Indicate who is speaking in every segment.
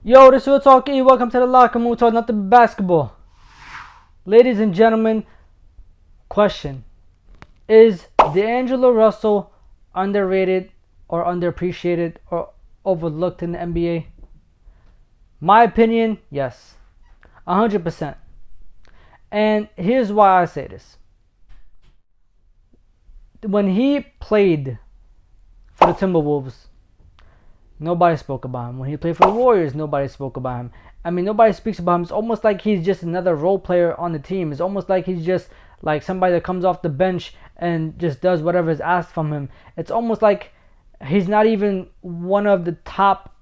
Speaker 1: Yo, this is Real Talk E. Welcome to the locker room. We're talking nothing but basketball. Ladies and gentlemen, question. Is D'Angelo Russell underrated or underappreciated or overlooked in the NBA? My opinion, yes. 100%. And here's why I say this. When he played for the Timberwolves, nobody spoke about him. When he played for the Warriors, nobody spoke about him. I mean, nobody speaks about him. It's almost like he's just another role player on the team. It's almost like he's just like somebody that comes off the bench and just does whatever is asked from him. It's almost like he's not even one of the top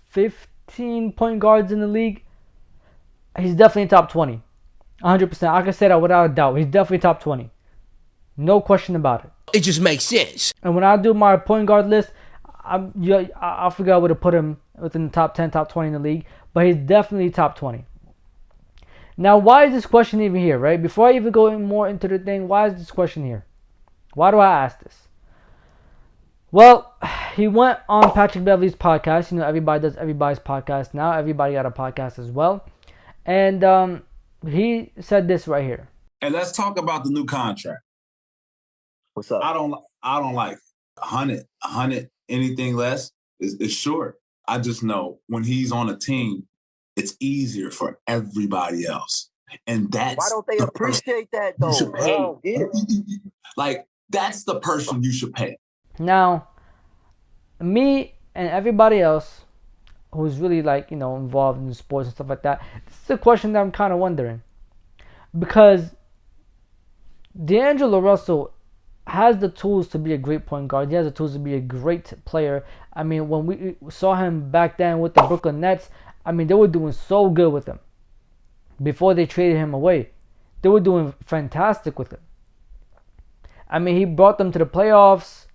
Speaker 1: 15 point guards in the league. He's definitely top 20. 100%. I can say that without a doubt. He's definitely top 20. No question about it.
Speaker 2: It just makes sense.
Speaker 1: And when I do my point guard list, I forgot I would have put him within the top 10, top 20 in the league, but he's definitely top 20. Now, why is this question even here, right? Before I even go more into the thing, why is this question here? Why do I ask this? Well, he went on Patrick Beverley's podcast. You know, everybody does everybody's podcast now. Everybody got a podcast as well. And he said this right here.
Speaker 3: And let's talk about the new contract.
Speaker 4: What's up?
Speaker 3: I don't like 100, anything less is short. I just know when he's on a team, it's easier for everybody else. And that's
Speaker 4: why don't they appreciate that though?
Speaker 3: You should pay. Like, that's the person you should pay.
Speaker 1: Now, me and everybody else who's really involved in sports and stuff like that, this is a question that I'm kind of wondering. Because D'Angelo Russell has the tools to be a great point guard. He has the tools to be a great player. I mean, when we saw him back then with the Brooklyn Nets, I mean, they were doing so good with him. Before they traded him away, they were doing fantastic with him. I mean, he brought them to the playoffs.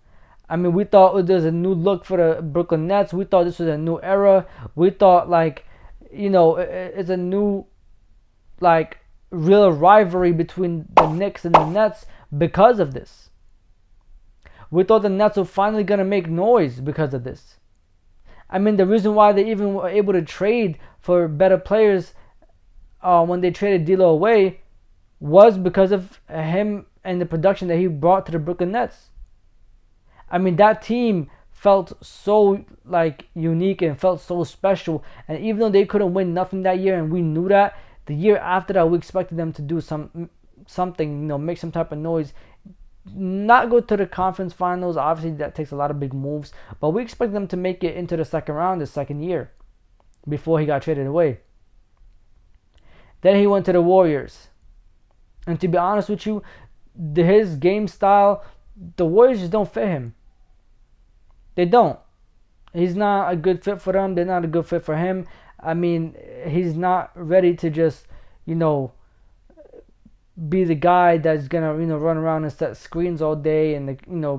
Speaker 1: I mean, we thought there's a new look for the Brooklyn Nets. We thought this was a new era. We thought, it's a new, real rivalry between the Knicks and the Nets because of this. We thought the Nets were finally going to make noise because of this. I mean, the reason why they even were able to trade for better players when they traded D'Lo away was because of him and the production that he brought to the Brooklyn Nets. I mean, that team felt so unique and felt so special. And even though they couldn't win nothing that year, and we knew that, the year after that we expected them to do something, make some type of noise. Not go to the conference finals. Obviously, that takes a lot of big moves. But we expect them to make it into the second round the second year before he got traded away. Then he went to the Warriors. And to be honest with you, his game style, the Warriors just don't fit him. They don't. He's not a good fit for them. They're not a good fit for him. I mean, he's not ready to just, be the guy that's gonna run around and set screens all day and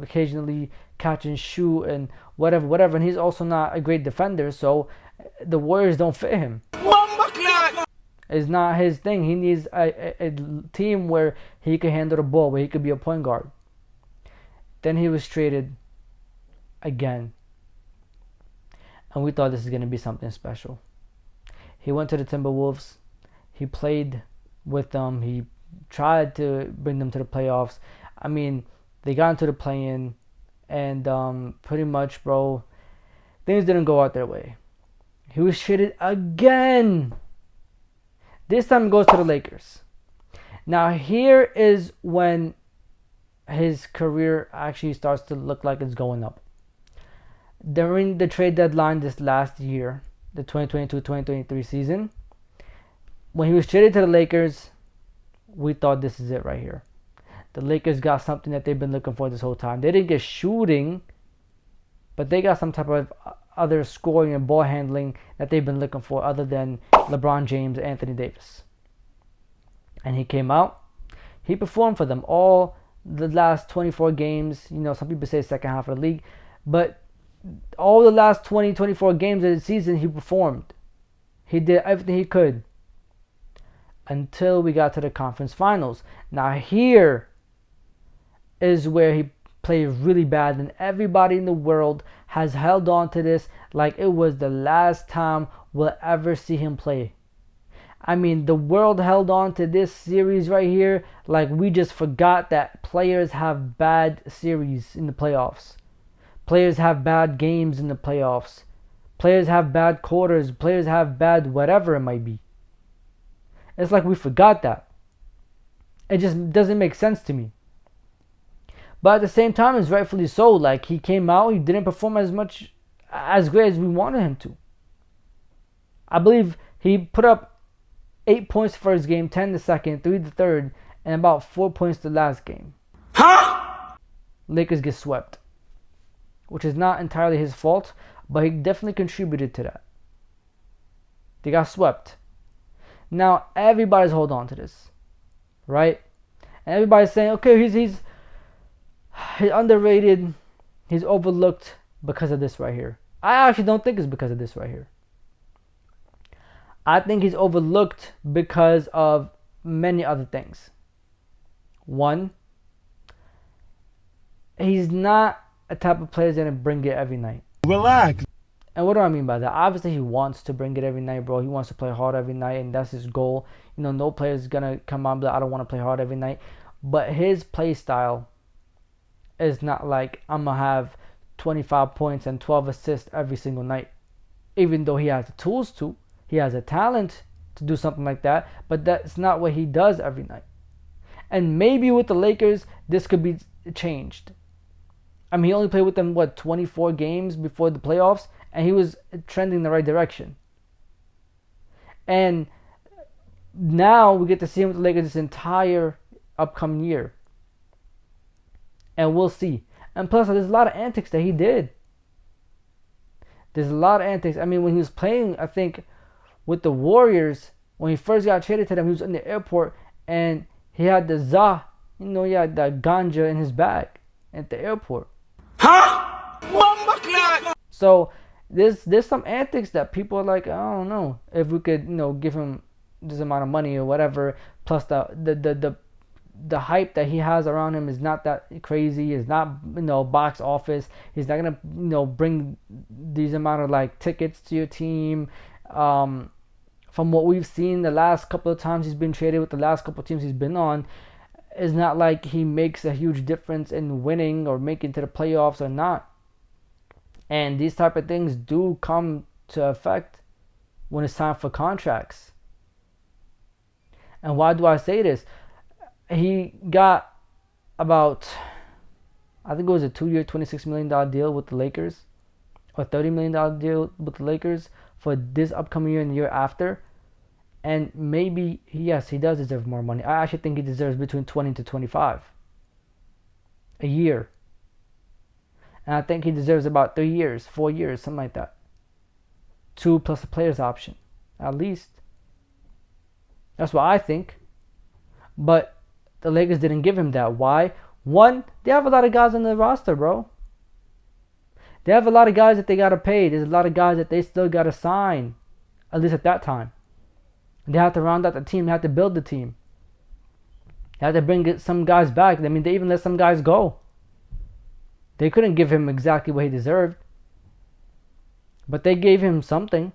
Speaker 1: occasionally catch and shoot and whatever. And he's also not a great defender, so the Warriors don't fit him. It's not his thing. He needs a team where he can handle the ball, where he could be a point guard. Then he was traded again, and we thought this is gonna be something special. He went to the Timberwolves. He played with them. He tried to bring them to the playoffs. I mean, they got into the play-in, and pretty much, bro, things didn't go out their way. He was traded again. This time he goes to the Lakers. Now, here is when his career actually starts to look like it's going up. During the trade deadline this last year, the 2022-2023 season, when he was traded to the Lakers, we thought this is it right here. The Lakers got something that they've been looking for this whole time. They didn't get shooting, but they got some type of other scoring and ball handling that they've been looking for other than LeBron James and Anthony Davis. And he came out. He performed for them all the last 24 games. Some people say second half of the league. But all the last 24 games of the season, he performed. He did everything he could. Until we got to the conference finals. Now here is where he play really bad, and everybody in the world has held on to this like it was the last time we'll ever see him play. I mean, the world held on to this series right here like we just forgot that players have bad series in the playoffs. Players have bad games in the playoffs. Players have bad quarters. Players have bad whatever it might be. It's like we forgot that. It just doesn't make sense to me. But at the same time, it's rightfully so. Like, he came out, he didn't perform as great as we wanted him to. I believe he put up 8 points the first game, 10 the second, 3 the third, and about 4 points the last game. Huh? Lakers get swept, which is not entirely his fault, but he definitely contributed to that. They got swept. Now everybody's holding on to this, right? And everybody's saying, okay, he's underrated, he's overlooked because of this right here. I actually don't think it's because of this right here. I think he's overlooked because of many other things. One, he's not a type of player that's going to bring it every night.
Speaker 2: Relax.
Speaker 1: And what do I mean by that? Obviously, he wants to bring it every night, bro. He wants to play hard every night, and that's his goal. You know, no player is going to come on and be like, I don't want to play hard every night. But his play style is not like, I'm going to have 25 points and 12 assists every single night. Even though he has the tools to. He has a talent to do something like that. But that's not what he does every night. And maybe with the Lakers, this could be changed. I mean, he only played with them, 24 games before the playoffs, and he was trending in the right direction. And now we get to see him with the Lakers this entire upcoming year. And we'll see. And plus, there's a lot of antics that he did. There's a lot of antics. I mean, when he was playing, I think, with the Warriors, when he first got traded to them, he was in the airport, and he had the he had the ganja in his bag at the airport. So there's some antics that people are like, I don't know if we could give him this amount of money or whatever. Plus the hype that he has around him is not that crazy. It's not box office. He's not gonna bring these amount of tickets to your team. From what we've seen the last couple of times he's been traded with the last couple of teams he's been on, it's not like he makes a huge difference in winning or making to the playoffs or not. And these type of things do come to effect when it's time for contracts. And why do I say this? He got about, I think it was a 2-year, $26 million deal with the Lakers, or $30 million deal with the Lakers for this upcoming year and the year after. And maybe, yes, he does deserve more money. I actually think he deserves between 20 to 25 a year. And I think he deserves about 3 years, 4 years, something like that. 2 plus a player's option, at least. That's what I think. But the Lakers didn't give him that. Why? One, they have a lot of guys on the roster, bro. They have a lot of guys that they got to pay. There's a lot of guys that they still got to sign, at least at that time. They have to round out the team. They have to build the team. They have to bring some guys back. I mean, they even let some guys go. They couldn't give him exactly what he deserved. But they gave him something,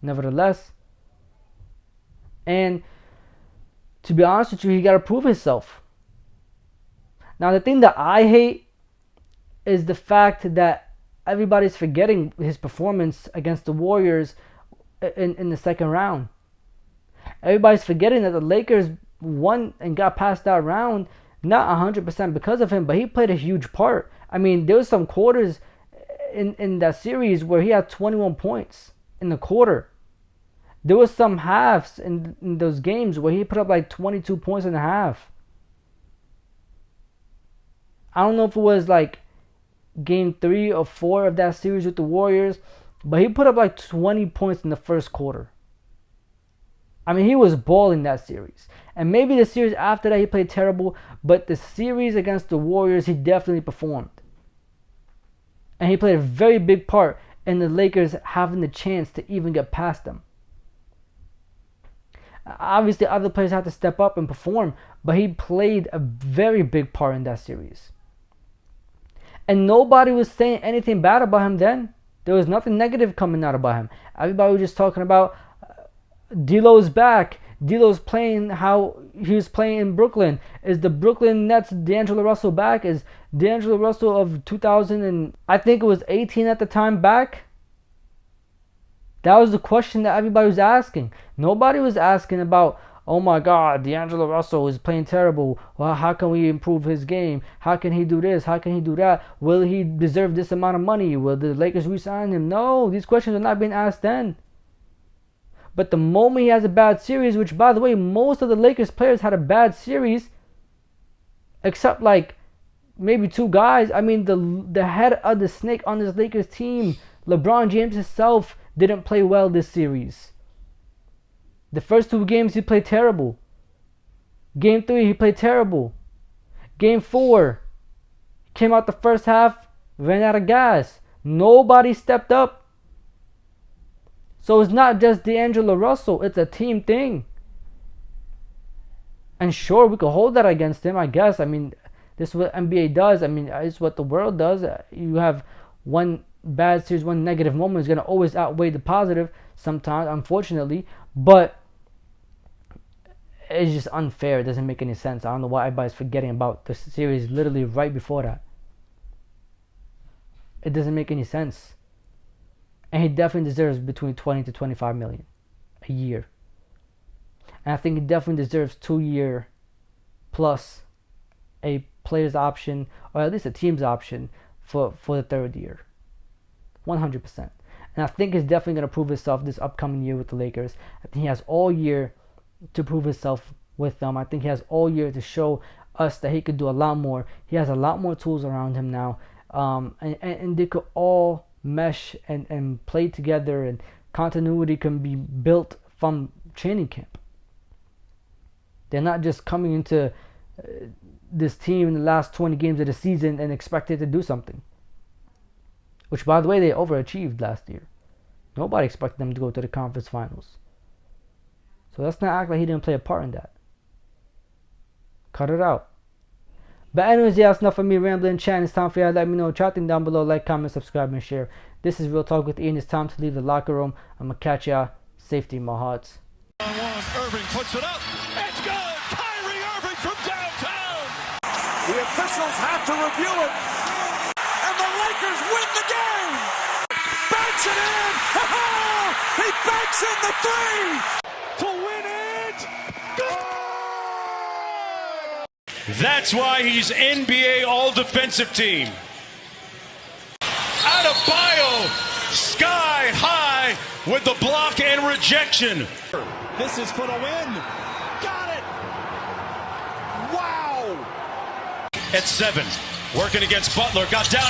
Speaker 1: nevertheless. And to be honest with you, he got to prove himself. Now, the thing that I hate is the fact that everybody's forgetting his performance against the Warriors in the second round. Everybody's forgetting that the Lakers won and got past that round, not 100% because of him, but he played a huge part. I mean, there was some quarters in that series where he had 21 points in the quarter. There was some halves in those games where he put up 22 points in a half. I don't know if it was game 3 or 4 of that series with the Warriors, but he put up 20 points in the first quarter. I mean, he was balling that series. And maybe the series after that he played terrible, but the series against the Warriors, he definitely performed. And he played a very big part in the Lakers having the chance to even get past them. Obviously, other players have to step up and perform, but he played a very big part in that series. And nobody was saying anything bad about him then. There was nothing negative coming out about him. Everybody was just talking about D'Lo's back. D'Lo's playing how he was playing in Brooklyn. Is the Brooklyn Nets D'Angelo Russell back? Is D'Angelo Russell of 2000 and I think it was 18 at the time back? That was the question that everybody was asking. Nobody was asking about, oh my God, D'Angelo Russell is playing terrible. Well, how can we improve his game? How can he do this? How can he do that? Will he deserve this amount of money? Will the Lakers re-sign him? No, these questions are not being asked then. But the moment he has a bad series, which by the way, most of the Lakers players had a bad series, except like maybe two guys. I mean, the head of the snake on this Lakers team, LeBron James himself, didn't play well this series. The first two games he played terrible. Game 3 he played terrible. Game 4 came out the first half, ran out of gas. Nobody stepped up. So it's not just D'Angelo Russell, it's a team thing. And sure, we could hold that against him, I guess. I mean, this is what NBA does. I mean, it's what the world does. You have one bad series, one negative moment is going to always outweigh the positive sometimes, unfortunately. But it's just unfair. It doesn't make any sense. I don't know why everybody's forgetting about the series literally right before that. It doesn't make any sense. And he definitely deserves between 20 to 25 million a year. And I think he definitely deserves 2-year plus a player's option, or at least a team's option for the third year. 100%. And I think he's definitely going to prove himself this upcoming year with the Lakers. I think he has all year to prove himself with them. I think he has all year to show us that he could do a lot more. He has a lot more tools around him now. And they could all mesh and play together, and continuity can be built from training camp. They're not just coming into this team in the last 20 games of the season and expected to do something. Which, by the way, they overachieved last year. Nobody expected them to go to the conference finals. So let's not act like he didn't play a part in that. Cut it out. But anyways, yeah, that's enough of me rambling, chatting. It's time for you to let me know. Chatting down below. Like, comment, subscribe, and share. This is Real Talk with Ian. It's time to leave the locker room. I'm going to catch ya. Safety in my hearts.
Speaker 2: Irving puts it up. It's good. Kyrie Irving from downtown.
Speaker 5: The officials have to review it. And the Lakers win the game. Banks it in. He banks in the three.
Speaker 2: To win it. Good. That's why he's NBA All-Defensive Team. Adebayo, sky high with the block and rejection.
Speaker 5: This is for the win. Got it. Wow.
Speaker 2: At 7, working against Butler, got down.